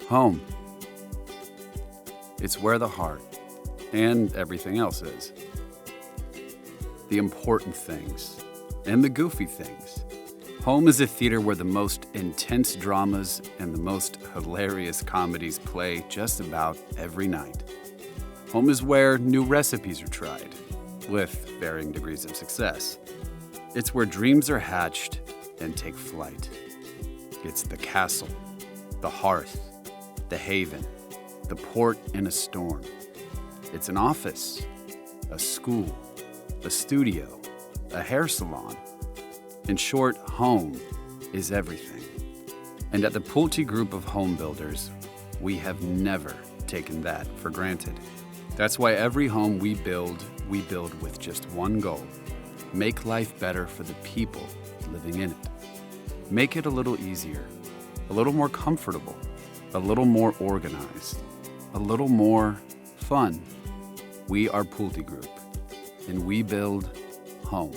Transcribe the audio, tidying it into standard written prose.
Home. It's where the heart and everything else is. The important things and the goofy things. Home is a theater where the most intense dramas and the most hilarious comedies play just about every night. Home is where new recipes are tried, with varying degrees of success. It's where dreams are hatched and take flight. It's the castle, the hearth, the haven, the port in a storm. It's an office, a school, a studio, a hair salon. In short, home is everything. And at the Pulte group of home builders, we have never taken that for granted. That's why every home we build with just one goal: make life better for the people living in it. Make it a little easier, a little more comfortable, a little more organized, a little more fun. We are Pulte Group, and we build home.